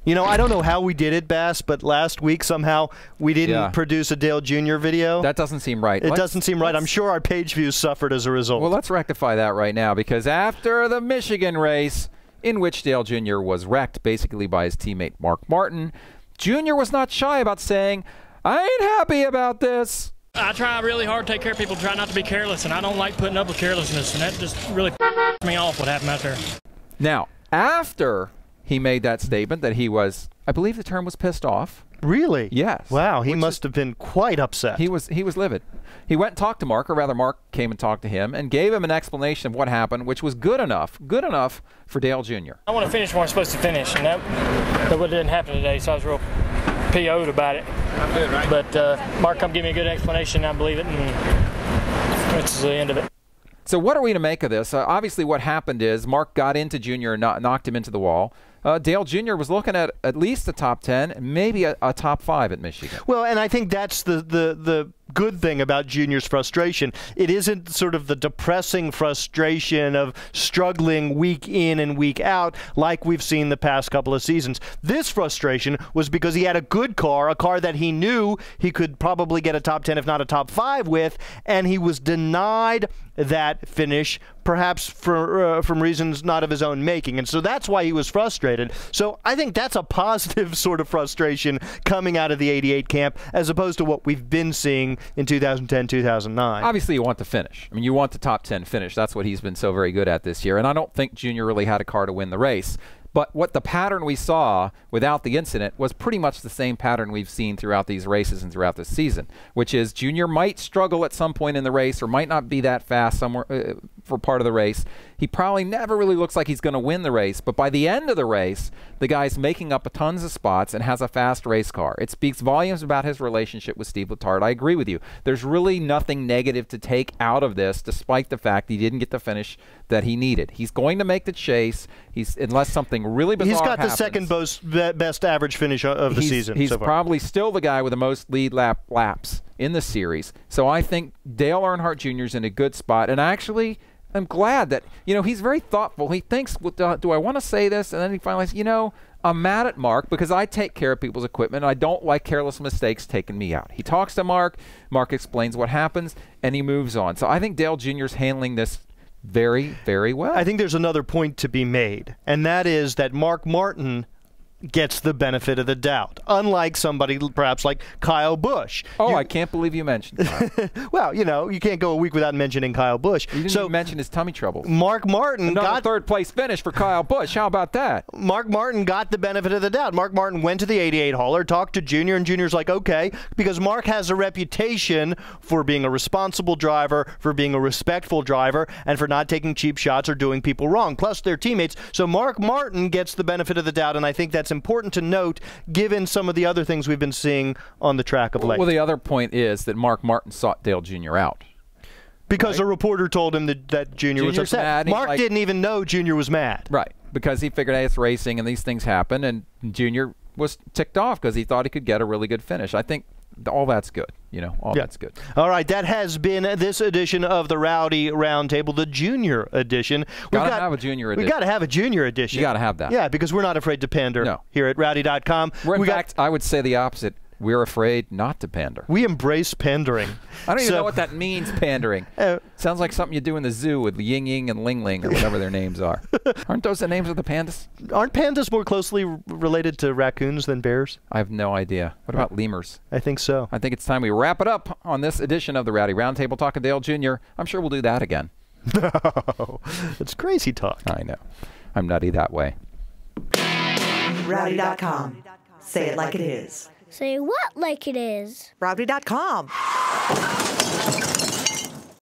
You know, I don't know how we did it, Bass, but last week somehow we didn't produce a Dale Jr. video. That doesn't seem right. It doesn't seem right. I'm sure our page views suffered as a result. Well, let's rectify that right now, because after the Michigan race, in which Dale Jr. was wrecked basically by his teammate Mark Martin, Jr. was not shy about saying, "I ain't happy about this." I try really hard to take care of people, try not to be careless, and I don't like putting up with carelessness, and that just really me off what happened out there. Now, after he made that statement that he was, I believe the term was pissed off. Really? Yes. Wow, he must have been quite upset. He was livid. He went and talked to Mark, or rather Mark came and talked to him and gave him an explanation of what happened, which was good enough for Dale Jr. I want to finish where I'm supposed to finish, and that didn't happen today, so I was real PO'd about it. I'm good, right? But Mark come give me a good explanation, and I believe it, and this is the end of it. So what are we to make of this? Obviously what happened is Mark got into Jr. and knocked him into the wall. Dale Jr. was looking at least a top 10, maybe a top 5 at Michigan. Well, and I think that's the good thing about Junior's frustration. It isn't sort of the depressing frustration of struggling week in and week out like we've seen the past couple of seasons. This frustration was because he had a good car, a car that he knew he could probably get a top 10 if not a top 5 with, and he was denied that finish, perhaps from reasons not of his own making. And so that's why he was frustrated. So I think that's a positive sort of frustration coming out of the 88 camp, as opposed to what we've been seeing in 2010, 2009. Obviously, you want the finish. I mean, you want the top 10 finish. That's what he's been so very good at this year. And I don't think Junior really had a car to win the race. But what the pattern we saw without the incident was pretty much the same pattern we've seen throughout these races and throughout this season, which is Junior might struggle at some point in the race or might not be that fast somewhere for part of the race. He probably never really looks like he's going to win the race, but by the end of the race, the guy's making up tons of spots and has a fast race car. It speaks volumes about his relationship with Steve Letarte. I agree with you. There's really nothing negative to take out of this, despite the fact he didn't get the finish that he needed. He's going to make the chase, unless something really bizarre happens. He's got the second best average finish of the season. He's so far. Probably still the guy with the most lead laps in the series. So I think Dale Earnhardt Jr. is in a good spot, and actually I'm glad that, he's very thoughtful. He thinks, do I want to say this? And then he finally says, I'm mad at Mark because I take care of people's equipment, and I don't like careless mistakes taking me out. He talks to Mark. Mark explains what happens, and he moves on. So I think Dale Jr. is handling this very, very well. I think there's another point to be made, and that is that Mark Martin gets the benefit of the doubt, unlike somebody perhaps like Kyle Busch. Oh, I can't believe you mentioned Kyle. Well, you can't go a week without mentioning Kyle Busch. You didn't even mention his tummy troubles. Mark Martin got third-place finish for Kyle Busch. How about that? Mark Martin got the benefit of the doubt. Mark Martin went to the 88 hauler, talked to Junior, and Junior's like, okay, because Mark has a reputation for being a responsible driver, for being a respectful driver, and for not taking cheap shots or doing people wrong. Plus, they're teammates. So Mark Martin gets the benefit of the doubt, and I think that's important to note given some of the other things we've been seeing on the track of late. Well, the other point is that Mark Martin sought Dale Jr. out. Because a reporter told him that Junior was upset. Mad, Mark didn't even know Junior was mad. Right, because he figured, hey, it's racing and these things happen, and Junior was ticked off because he thought he could get a really good finish. I think all that's good. That's good. All right, that has been this edition of the Rowdy Roundtable, the Junior edition. We've got to have a Junior edition. We've got to have a Junior edition. You got to have that. Yeah, because we're not afraid to pander here at Rowdy.com. In fact, I would say the opposite. We're afraid not to pander. We embrace pandering. I don't even know what that means, pandering. Sounds like something you do in the zoo with Ying Ying and Ling Ling or whatever their names are. Aren't those the names of the pandas? Aren't pandas more closely related to raccoons than bears? I have no idea. What about lemurs? I think so. I think it's time we wrap it up on this edition of the Rowdy Roundtable. Talking Dale Jr. I'm sure we'll do that again. No, it's crazy talk. I know. I'm nutty that way. Rowdy.com. Say it like it is. Say what like it is? Rowdy.com.